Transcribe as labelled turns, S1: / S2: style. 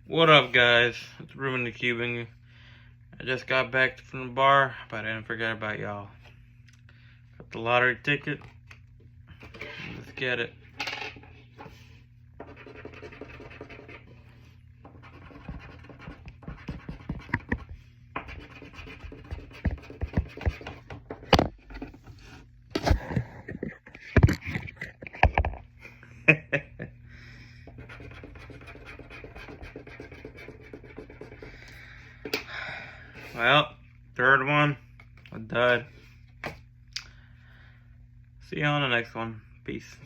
S1: What up, guys? It's Ruben the Cuban. I just got back from the bar, but I didn't forget about y'all. Got the lottery ticket. Let's get it. Well, third one, a dud. See you on the next one. Peace.